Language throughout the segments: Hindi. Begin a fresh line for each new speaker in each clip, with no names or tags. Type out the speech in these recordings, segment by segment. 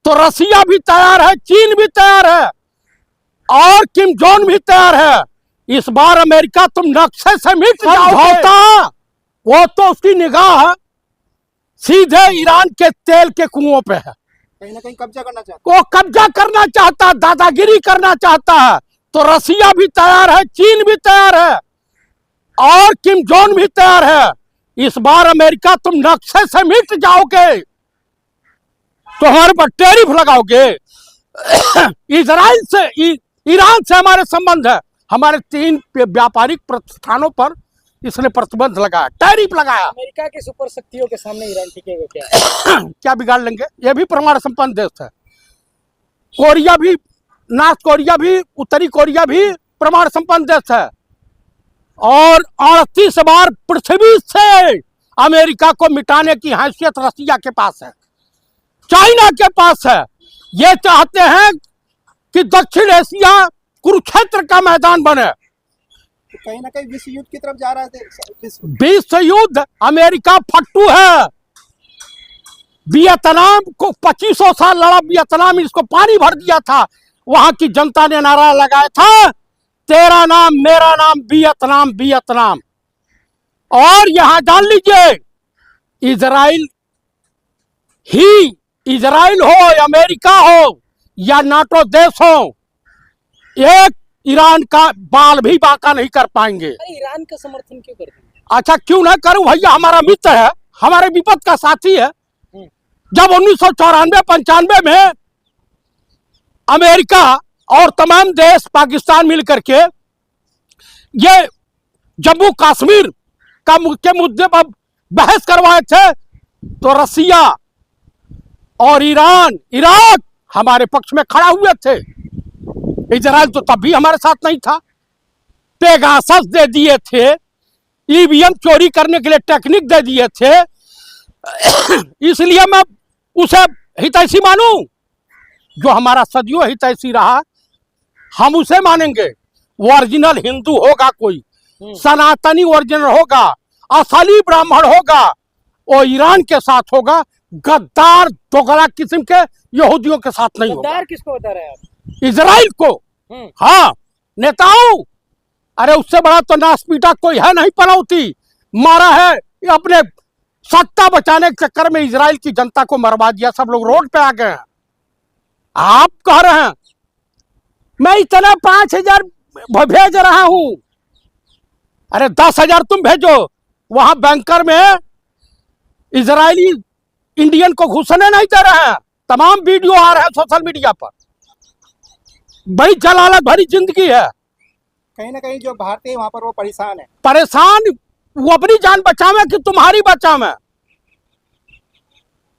तो रसिया भी तैयार है, चीन भी तैयार है और किम जोंग भी तैयार है। इस बार अमेरिका तुम नक्शे से मिट जाओगे। वो तो उसकी निगाह सीधे ईरान के तेल के कुओं पे है,
कहीं ना कहीं कब्जा करना चाहता
वो कब्जा करना चाहता है, दादागिरी करना चाहता है। तो रसिया भी तैयार है, चीन भी तैयार है और किम जोंग भी तैयार है। इस बार अमेरिका तुम नक्शे से मिट जाओगे, तो हमारे पर टैरिफ लगाओगे। इजराइल से, ईरान से हमारे संबंध है, हमारे 3 व्यापारिक प्रतिष्ठानों पर इसने प्रतिबंध लगाया, टैरिफ लगाया।
अमेरिका की सुपर शक्तियों के सामने ईरान टिकेगा क्या?
क्या बिगाड़ लेंगे? ये भी परमाणु संपन्न देश है। कोरिया भी, नॉर्थ कोरिया भी, उत्तरी कोरिया भी परमाणु संपन्न देश है। और 38 बार पृथ्वी से अमेरिका को मिटाने की हैसियत रसिया के पास है, चाइना के पास है। ये चाहते हैं कि दक्षिण एशिया कुरुक्षेत्र का मैदान बने।
तो कहीं ना कहीं विश्व युद्ध की तरफ जा रहा है।
विश्व युद्ध, अमेरिका फट्टू है। वियतनाम को 2500 साल लड़ा, वियतनाम इसको पानी भर दिया था। वहां की जनता ने नारा लगाया था, तेरा नाम मेरा नाम वियतनाम वियतनाम। और यहां जान लीजिए, इजराइल हो, अमेरिका हो या नाटो देश हो, एक ईरान का बाल भी बांका नहीं कर पाएंगे।
ईरान का समर्थन क्यों करते हैं?
अच्छा, क्यों ना करूं भैया, हमारा मित्र है, हमारे विपद का साथी है। जब 1994-95 में अमेरिका और तमाम देश पाकिस्तान मिलकर के ये जम्मू कश्मीर के मुद्दे पर बहस करवाए थे, तो रसिया और ईरान, इराक हमारे पक्ष में खड़ा हुए थे। इजराइल तो तब भी हमारे साथ नहीं था। पेगासस दे दिए थे, ईवीएम चोरी करने के लिए टेक्निक दे दिए थे। इसलिए मैं उसे हितैषी मानूं, जो हमारा सदियों हितैषी रहा, हम उसे मानेंगे। वो ओरिजिनल हिंदू होगा, कोई सनातनी ओरिजिनल होगा, असली ब्राह्मण होगा, वो ईरान के साथ होगा। गद्दार दोगला किस्म के यहूदियों के साथ नहीं होगा।
गद्दार किसको बता रहे हैं आप?
इजराइल को। हाँ, नेताओं, अरे उससे बड़ा तो नासपीटा कोई है नहीं। पनौती मारा है, अपने सत्ता बचाने के चक्कर में इजराइल की जनता को मरवा दिया। सब लोग रोड पे आ गए हैं। आप कह रहे हैं मैं इतना 5000 भेज रहा हूं, अरे 10,000 तुम भेजो। वहां बैंकर में इजरायली इंडियन को घुसने नहीं दे रहे हैं। तमाम वीडियो आ रहे हैं सोशल मीडिया पर। बड़ी जलालत भरी जिंदगी है।
कहीं ना कहीं जो भारतीय वहां पर वो परेशान है।
परेशान वो अपनी जान बचावे कि तुम्हारी बचावे।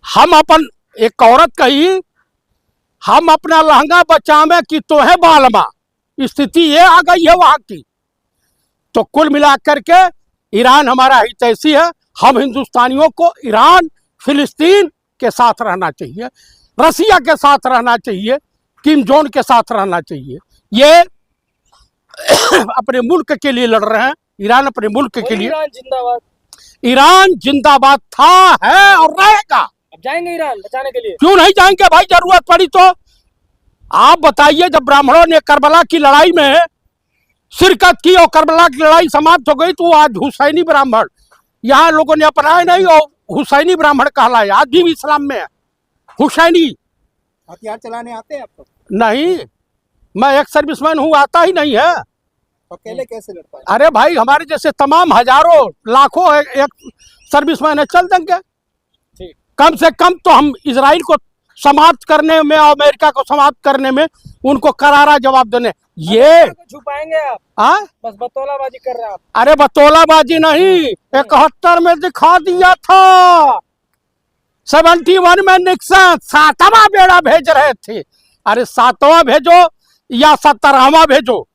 हम अपन, एक औरत कही, हम अपना लहंगा बचावे कि तोहे बालमा। स्थिति ये आ गई है वहां की। तो कुल मिलाकर के ईरान हमारा हितैषी है। हम हिंदुस्तानियों को ईरान, फिलिस्तीन के साथ रहना चाहिए, रसिया के साथ रहना चाहिए, किम जोंग के साथ रहना चाहिए। ये अपने मुल्क के लिए लड़ रहे हैं। ईरान अपने मुल्क के लिए।
ईरान जिंदाबाद।
ईरान जिंदाबाद था, है और रहेगा।
अब जाएंगे ईरान बचाने के लिए?
क्यों नहीं जाएंगे भाई, जरूरत पड़ी तो। आप बताइए, जब ब्राह्मणों ने करबला की लड़ाई में शिरकत की और करबला की लड़ाई समाप्त हो गई, तो आज हुसैनी ब्राह्मण यहाँ लोगों ने अपनाए नहीं और हुसैनी ब्राह्मण कहलाए। आज भी इस्लाम में है हुसैनी।
हथियार चलाने आते हैं आपको?
नहीं, मैं एक सर्विसमैन हूँ, आता ही नहीं है।
तो अकेले कैसे लड़ पाए?
अरे भाई, हमारे जैसे तमाम हजारों लाखों एक सर्विसमैन है, चल देंगे। कम से कम तो हम इजराइल को समाप्त करने में, अमेरिका को समाप्त करने में उनको करारा जवाब देने। ये
छुपाएंगे आप?
हाँ,
बस बतौलाबाजी कर रहे हैं आप।
अरे बतौलाबाजी नहीं, 71 में दिखा दिया था। 71 में निक्सन 7वां बेड़ा भेज रहे थे। अरे 7वां भेजो या 17वां भेजो,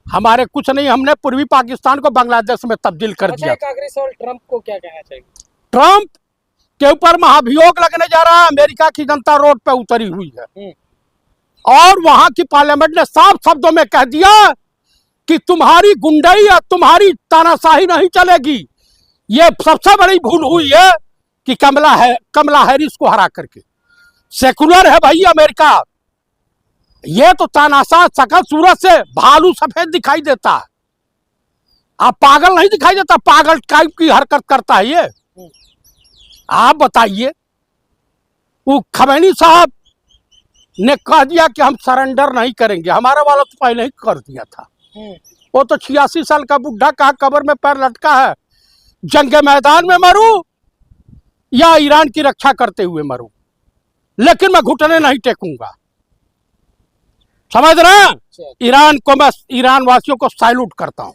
हमारे कुछ नहीं। हमने पूर्वी पाकिस्तान को बांग्लादेश में तब्दील कर दिया।
एक आखिरी सवाल, ट्रंप को क्या कहना चाहिए?
ट्रंप के ऊपर महाभियोग लगने जा रहा है। अमेरिका की जनता रोड पे उतरी हुई है और वहां की पार्लियामेंट ने साफ शब्दों में कह दिया कि तुम्हारी गुंडाई या तुम्हारी तानाशाही नहीं चलेगी। ये सबसे बड़ी भूल हुई है कि कमला हैरिस को हरा करके। सेकुलर है भाई अमेरिका। ये तो तानाशाह शकल सूरत से भालू सफेद दिखाई देता है। आप पागल नहीं दिखाई देता, पागल टाइप की हरकत करता है ये। आप बताइए, वो खमैनी साहब ने कह दिया कि हम सरेंडर नहीं करेंगे, हमारा वाला तो पहले ही कर दिया था। वो तो 86 साल का बुढ़ा कहा कब्र में पैर लटका है, जंगे मैदान में मरूं या ईरान की रक्षा करते हुए मरूं, लेकिन मैं घुटने नहीं टेकूंगा। समझ रहे हैं? ईरान को मैं, ईरान वासियों को सैल्यूट करता हूं।